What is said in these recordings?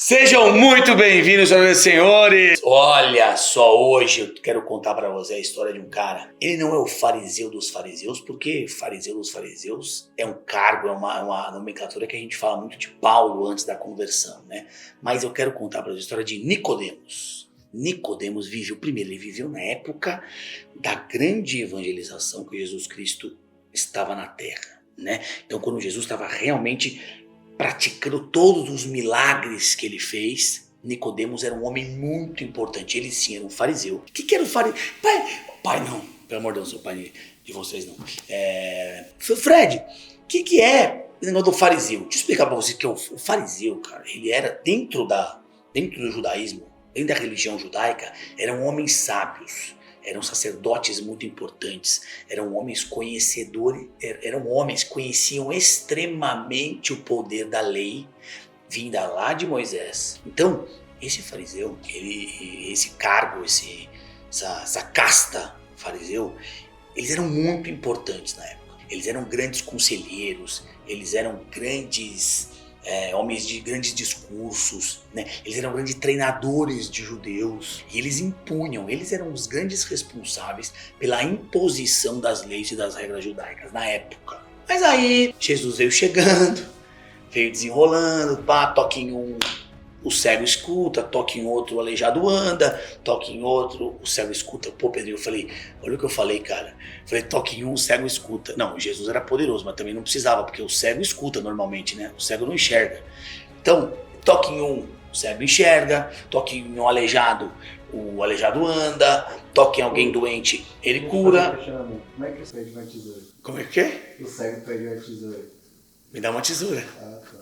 Sejam muito bem-vindos, senhoras e senhores. Olha só, hoje eu quero contar para você a história de um cara. Ele não é o fariseu dos fariseus, porque fariseu dos fariseus é um cargo, é uma nomenclatura que a gente fala muito de Paulo antes da conversão, né? Mas eu quero contar para você a história de Nicodemos. Nicodemos ele viveu na época da grande evangelização que Jesus Cristo estava na terra, né? Então, quando Jesus estava realmente praticando todos os milagres que ele fez, Nicodemos era um homem muito importante. Ele sim era um fariseu. O que era o fariseu? Pai não, pelo amor de Deus, sou pai de vocês não. Fred, o que é o negócio do fariseu? Deixa eu explicar pra você que o fariseu, cara, ele era dentro do judaísmo, dentro da religião judaica, eram homens sábios. Eram sacerdotes muito importantes, eram homens conhecedores, eram homens que conheciam extremamente o poder da lei vinda lá de Moisés. Então, esse fariseu, esse cargo, essa casta fariseu, eles eram muito importantes na época. Eles eram grandes conselheiros, eles eram grandes homens de grandes discursos, né? Eles eram grandes treinadores de judeus e eles eram os grandes responsáveis pela imposição das leis e das regras judaicas na época. Mas aí Jesus veio chegando, veio desenrolando, toque em um, o cego escuta, toque em outro, o aleijado anda, toque em outro, o cego escuta. Pô, Pedrinho, eu falei, olha o que eu falei, cara. Falei, toque em um, o cego escuta. Não, Jesus era poderoso, mas também não precisava, porque o cego escuta normalmente, né? O cego não enxerga. Então, toque em um, o cego enxerga, toque em um aleijado, o aleijado anda, toque em alguém doente, ele cura. Como é que o cego pede uma tesoura? Como é que é? O cego pede uma tesoura. Me dá uma tesoura. Ah, tá.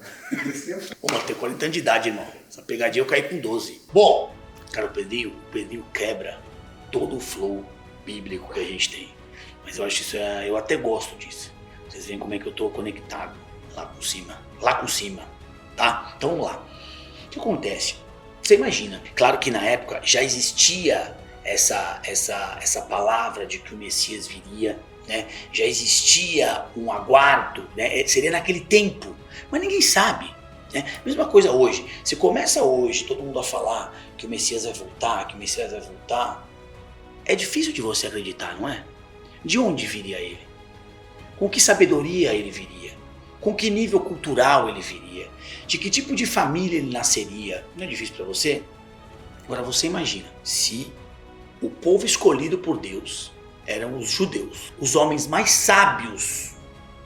Pô, mas tem 40 anos de idade, irmão. Essa pegadinha eu caí com 12. Bom, cara, o Pedrinho quebra todo o flow bíblico que a gente tem. Mas eu acho isso, eu até gosto disso. Vocês veem como é que eu tô conectado lá com cima, tá? Então vamos lá. O que acontece? Você imagina, claro que na época já existia essa palavra de que o Messias viria, né? Já existia um aguardo, né? Seria naquele tempo, mas ninguém sabe, né? Mesma coisa hoje, você começa hoje todo mundo a falar que o Messias vai voltar, é difícil de você acreditar, não é? De onde viria ele? Com que sabedoria ele viria? Com que nível cultural ele viria? De que tipo de família ele nasceria? Não é difícil para você? Agora você imagina, se o povo escolhido por Deus eram os judeus. Os homens mais sábios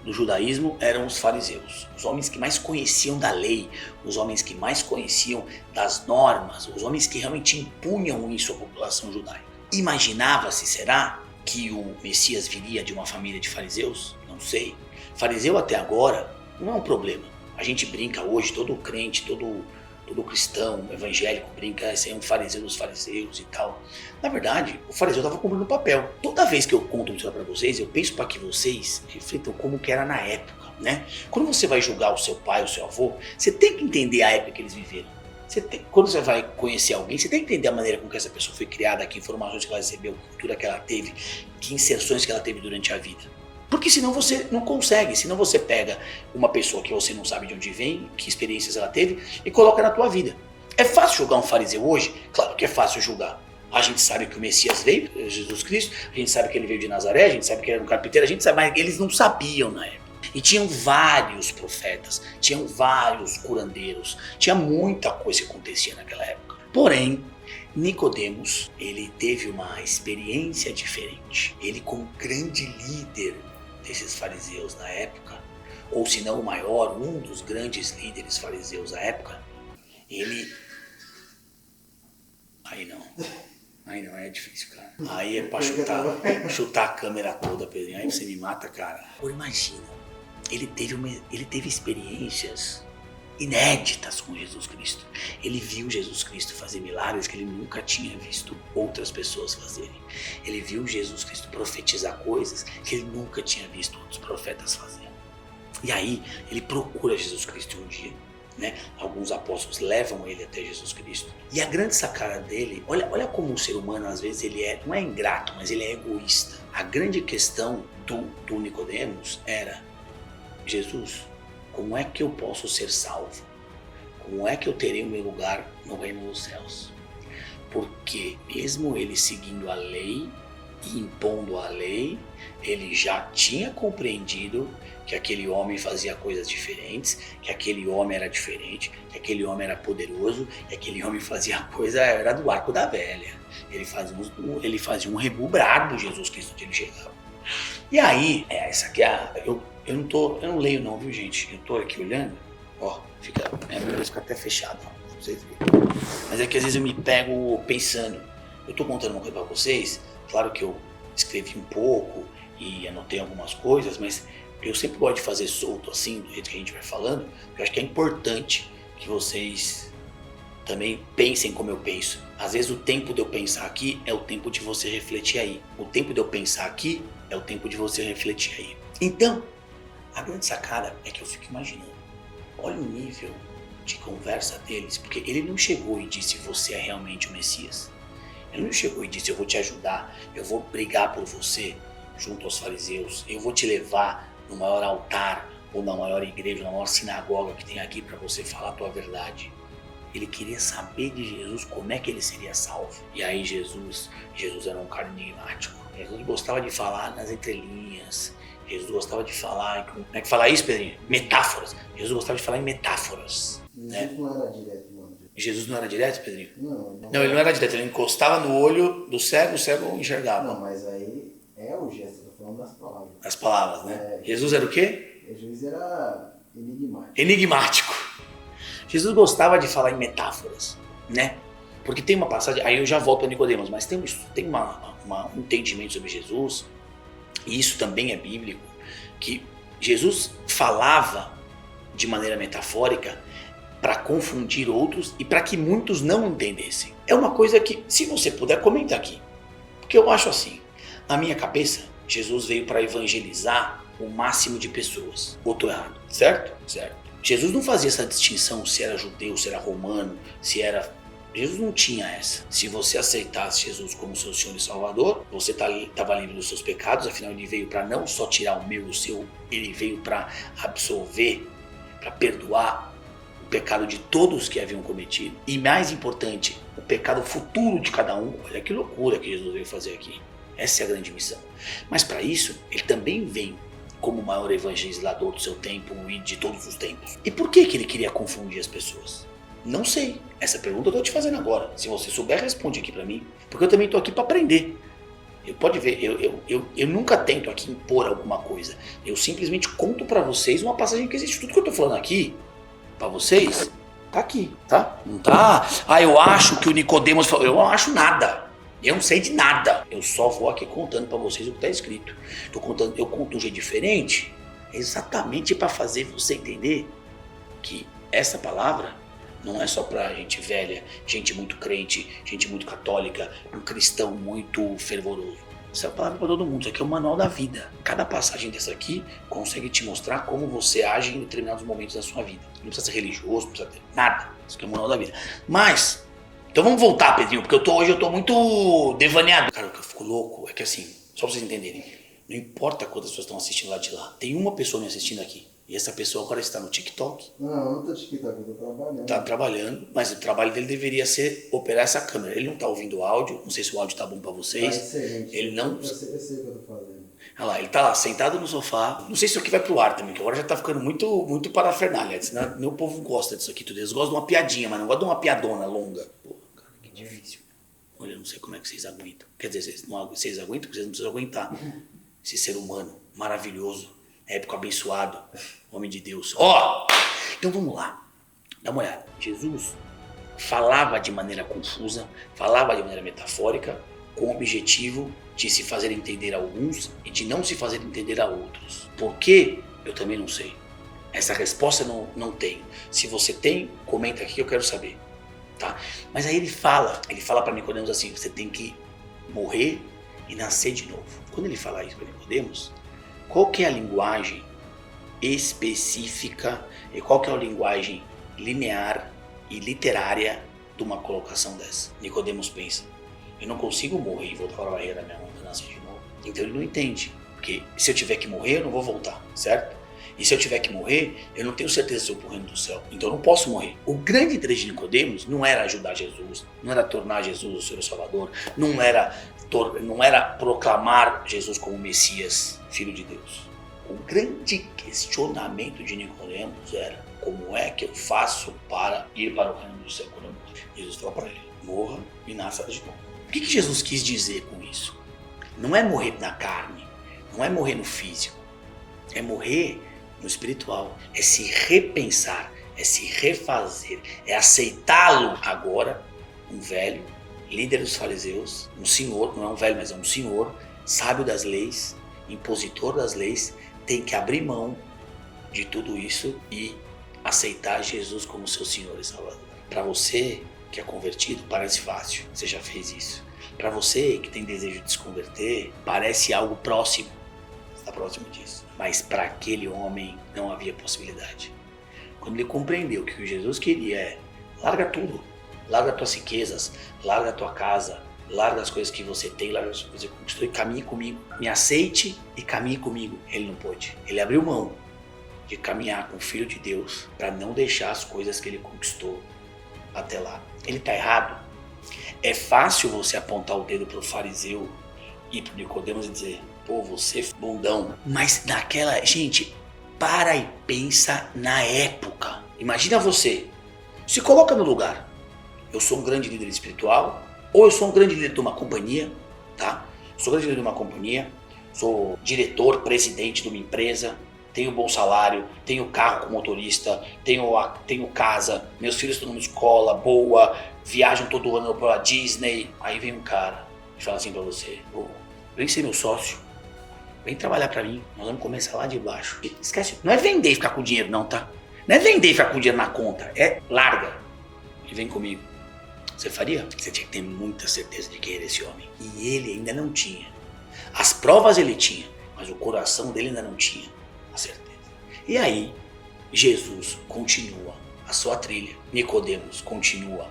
do judaísmo eram os fariseus. Os homens que mais conheciam da lei, os homens que mais conheciam das normas, os homens que realmente impunham isso à população judaica. Imaginava-se, será, que o Messias viria de uma família de fariseus? Não sei. Fariseu até agora não é um problema. A gente brinca hoje, todo crente, todo cristão evangélico brinca, esse é um fariseu dos fariseus e tal. Na verdade, o fariseu estava cumprindo o papel. Toda vez que eu conto isso para vocês, eu penso para que vocês reflitam como que era na época, né? Quando você vai julgar o seu pai, o seu avô, você tem que entender a época que eles viveram. Quando você vai conhecer alguém, você tem que entender a maneira com que essa pessoa foi criada, que informações que ela recebeu, que cultura que ela teve, que inserções que ela teve durante a vida. Porque senão você não consegue, senão você pega uma pessoa que você não sabe de onde vem, que experiências ela teve e coloca na tua vida. É fácil julgar um fariseu hoje? Claro que é fácil julgar. A gente sabe que o Messias veio, Jesus Cristo, a gente sabe que ele veio de Nazaré, a gente sabe que ele era um carpinteiro, a gente sabe, mas eles não sabiam na época. E tinham vários profetas, tinham vários curandeiros, tinha muita coisa que acontecia naquela época. Porém, Nicodemos, ele teve uma experiência diferente. Ele, como grande líder desses fariseus na época, ou se não o maior, um dos grandes líderes fariseus da época, ele... Aí não, é difícil, cara. Aí é pra chutar a câmera toda, Pedrinho. Aí você me mata, cara. Agora imagina, ele teve experiências inéditas com Jesus Cristo. Ele viu Jesus Cristo fazer milagres que ele nunca tinha visto outras pessoas fazerem. Ele viu Jesus Cristo profetizar coisas que ele nunca tinha visto outros profetas fazerem. E aí ele procura Jesus Cristo um dia, né? Alguns apóstolos levam ele até Jesus Cristo. E a grande sacada dele, olha como o ser humano às vezes ele não é ingrato, mas ele é egoísta. A grande questão do Nicodemos era: Jesus, como é que eu posso ser salvo? como é que eu terei o meu lugar no reino dos céus? Porque mesmo ele seguindo a lei e impondo a lei, ele já tinha compreendido que aquele homem fazia coisas diferentes, que aquele homem era diferente, que aquele homem era poderoso, que aquele homem fazia coisa, era do arco da velha. Ele fazia um rebu brabo, Jesus Cristo, onde ele chegava. E aí, essa aqui eu não leio não, viu gente? Eu tô aqui olhando, ó, minha Bíblia fica até fechada, ó, pra vocês verem. Mas é que às vezes eu me pego pensando, eu tô contando uma coisa pra vocês, claro que eu escrevi um pouco e anotei algumas coisas, mas eu sempre gosto de fazer solto assim, do jeito que a gente vai falando, porque eu acho que é importante que vocês também pensem como eu penso. Às vezes o tempo de eu pensar aqui é o tempo de você refletir aí. O tempo de eu pensar aqui é o tempo de você refletir aí. Então, a grande sacada é que eu fico imaginando, olha o nível de conversa deles, porque ele não chegou e disse você é realmente o Messias. Ele não chegou e disse eu vou te ajudar, eu vou brigar por você junto aos fariseus, eu vou te levar no maior altar ou na maior igreja, na maior sinagoga que tem aqui para você falar a tua verdade. Ele queria saber de Jesus como é que ele seria salvo. E aí Jesus era um cara enigmático. Jesus gostava de falar nas entrelinhas. Jesus gostava de falar, como é que fala isso, Pedrinho? Metáforas. Jesus gostava de falar em metáforas. Jesus não era direto, mano. Jesus não era direto, Pedrinho? Não, ele não era direto. Ele encostava no olho do cego, o cego enxergava. Não, mas aí é o gesto, eu tô falando das palavras. As palavras, né? Jesus era o quê? Jesus era enigmático. Enigmático. Jesus gostava de falar em metáforas, né? Porque tem uma passagem, aí eu já volto para Nicodemos, mas tem um entendimento sobre Jesus, e isso também é bíblico, que Jesus falava de maneira metafórica para confundir outros e para que muitos não entendessem. É uma coisa que, se você puder, comenta aqui. Porque eu acho assim, na minha cabeça, Jesus veio para evangelizar o máximo de pessoas. Ou tô errado, certo? Certo. Jesus não fazia essa distinção se era judeu, se era romano, se era... Jesus não tinha essa. Se você aceitasse Jesus como seu Senhor e Salvador, você estava livre dos seus pecados, afinal ele veio para não só tirar o meu e o seu, ele veio para absolver, para perdoar o pecado de todos que haviam cometido. E mais importante, o pecado futuro de cada um. Olha que loucura que Jesus veio fazer aqui. Essa é a grande missão. Mas para isso, ele também vem como o maior evangelizador do seu tempo e de todos os tempos. E por que ele queria confundir as pessoas? Não sei. Essa pergunta eu estou te fazendo agora. Se você souber, responde aqui para mim. Porque eu também estou aqui para aprender. Pode ver, eu nunca tento aqui impor alguma coisa. Eu simplesmente conto para vocês uma passagem que existe. Tudo que eu estou falando aqui, para vocês, tá aqui, tá? Não tá? Eu acho que o Nicodemos falou. Eu não acho nada. Eu não sei de nada. Eu só vou aqui contando para vocês o que está escrito. Eu conto de um jeito diferente, exatamente para fazer você entender que essa palavra não é só para gente velha, gente muito crente, gente muito católica, um cristão muito fervoroso. Essa é a palavra para todo mundo. Isso aqui é o manual da vida. Cada passagem dessa aqui consegue te mostrar como você age em determinados momentos da sua vida. Não precisa ser religioso, não precisa ter nada. Isso aqui é o manual da vida. Mas... então vamos voltar, Pedrinho, porque hoje eu tô muito devaneado. Cara, o que eu fico louco é que assim, só pra vocês entenderem, não importa quantas pessoas estão assistindo lá de lá, tem uma pessoa me assistindo aqui. E essa pessoa agora está no TikTok. Não tô no TikTok, eu tô trabalhando. Tá trabalhando, mas o trabalho dele deveria ser operar essa câmera. Ele não tá ouvindo o áudio, não sei se o áudio tá bom pra vocês. Excelente. Ele não... Eu sei o que eu tô fazendo. Olha lá, ele tá lá, sentado no sofá. Não sei se isso aqui vai pro ar também, que agora já tá ficando muito parafernália. Senão, meu povo gosta disso aqui tudo. Eles gostam de uma piadinha, mas não gostam de uma piadona longa. Pô, cara, que difícil. Olha, eu não sei como é que vocês aguentam. Quer dizer, vocês aguentam porque vocês não precisam aguentar. Esse ser humano maravilhoso, épico abençoado, homem de Deus. Então vamos lá. Dá uma olhada. Jesus falava de maneira confusa, falava de maneira metafórica, com o objetivo de se fazer entender a alguns e de não se fazer entender a outros. Por quê? Eu também não sei. Essa resposta não tenho. Se você tem, comenta aqui que eu quero saber. Tá? Mas aí ele fala para Nicodemos assim, você tem que morrer e nascer de novo. Quando ele fala isso para Nicodemos, qual que é a linguagem específica e qual que é a linguagem linear e literária de uma colocação dessa? Nicodemos pensa, eu não consigo morrer e voltar para a barriga da minha mãe para nascer de novo. Então ele não entende, porque se eu tiver que morrer eu não vou voltar, certo? E se eu tiver que morrer, eu não tenho certeza se eu vou pro reino do céu. Então eu não posso morrer. O grande interesse de Nicodemos não era ajudar Jesus, não era tornar Jesus o Senhor Salvador, não era proclamar Jesus como Messias, Filho de Deus. O grande questionamento de Nicodemos era: como é que eu faço para ir para o reino do céu quando eu morro? Jesus falou para ele: morra e nasça de novo. O que Jesus quis dizer com isso? Não é morrer na carne, não é morrer no físico, é morrer no espiritual, é se repensar, é se refazer, é aceitá-lo agora, um velho, líder dos fariseus, um senhor, não é um velho, mas é um senhor, sábio das leis, impositor das leis, tem que abrir mão de tudo isso e aceitar Jesus como seu Senhor e Salvador. Para você que é convertido, parece fácil, você já fez isso. Para você que tem desejo de se converter, parece algo próximo, está próximo disso. Mas para aquele homem não havia possibilidade. Quando ele compreendeu que o que Jesus queria é: larga tudo, larga tuas riquezas, larga tua casa, larga as coisas que você tem, larga as coisas que você conquistou e caminhe comigo. Me aceite e caminhe comigo. Ele não pôde. Ele abriu mão de caminhar com o Filho de Deus para não deixar as coisas que ele conquistou até lá. Ele está errado. É fácil você apontar o dedo para o fariseu e para o Nicodemos e dizer: pô, você é bundão. Mas naquela... Gente, para e pensa na época. Imagina você. Se coloca no lugar. Eu sou um grande líder espiritual, ou eu sou um grande líder de uma companhia, tá? Sou grande líder de uma companhia, sou diretor, presidente de uma empresa, tenho bom salário, tenho carro com motorista, tenho casa, meus filhos estão numa escola boa, viajam todo ano pra Disney. Aí vem um cara e fala assim pra você: pô, vem ser meu sócio, vem trabalhar pra mim, nós vamos começar lá de baixo. Esquece, não é vender e ficar com dinheiro não, tá? Não é vender e ficar com dinheiro na conta, é larga e vem comigo. Você faria? Você tinha que ter muita certeza de quem era esse homem. E ele ainda não tinha. As provas ele tinha, mas o coração dele ainda não tinha a certeza. E aí, Jesus continua a sua trilha. Nicodemos continua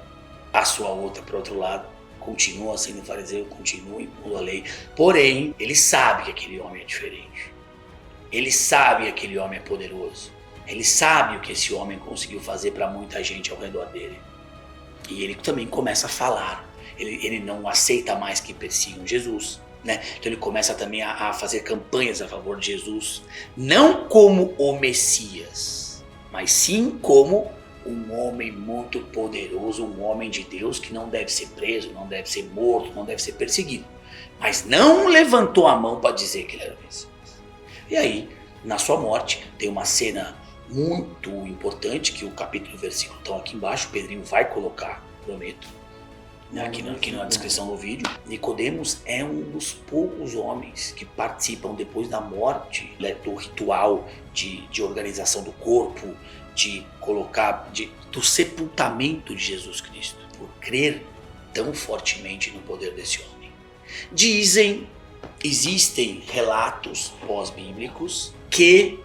a sua outra para o outro lado. Continua sendo fariseu, continua impondo a lei. Porém, ele sabe que aquele homem é diferente. Ele sabe que aquele homem é poderoso. Ele sabe o que esse homem conseguiu fazer para muita gente ao redor dele. E ele também começa a falar. Ele não aceita mais que persigam Jesus, né? Então ele começa também a fazer campanhas a favor de Jesus. Não como o Messias, mas sim como um homem muito poderoso, um homem de Deus que não deve ser preso, não deve ser morto, não deve ser perseguido. Mas não levantou a mão para dizer que ele era o Messias. E aí, na sua morte, tem uma cena muito importante, que o capítulo e o versículo estão aqui embaixo, o Pedrinho vai colocar, prometo, aqui na descrição do vídeo. Nicodemos é um dos poucos homens que participam depois da morte, né, do ritual de organização do corpo, do sepultamento de Jesus Cristo, por crer tão fortemente no poder desse homem. Existem relatos pós-bíblicos que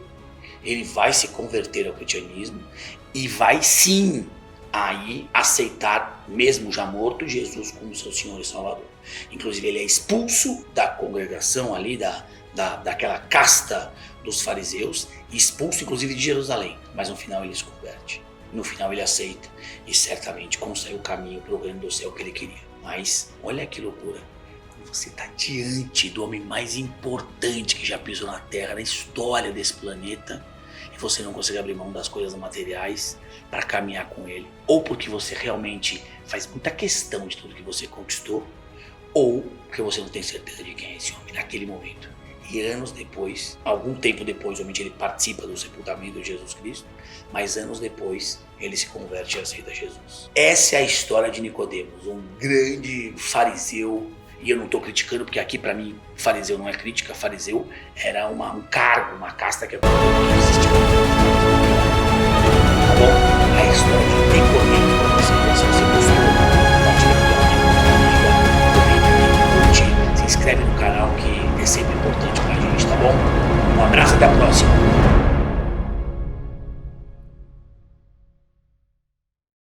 ele vai se converter ao cristianismo e vai sim aí aceitar, mesmo já morto, Jesus como seu Senhor e Salvador. Inclusive ele é expulso da congregação ali, daquela casta dos fariseus, expulso inclusive de Jerusalém, mas no final ele se converte, no final ele aceita e certamente consegue o caminho para o reino do céu que ele queria. Mas olha que loucura, você está diante do homem mais importante que já pisou na terra, na história desse planeta, e você não consegue abrir mão das coisas materiais para caminhar com ele, ou porque você realmente faz muita questão de tudo que você conquistou, ou porque você não tem certeza de quem é esse homem naquele momento. E anos depois, algum tempo depois, realmente ele participa do sepultamento de Jesus Cristo, mas anos depois ele se converte e aceita Jesus. Essa é a história de Nicodemos, um grande fariseu. E eu não estou criticando, porque aqui para mim fariseu não é crítica, fariseu era um cargo, uma casta que existia. Tá bom? A história de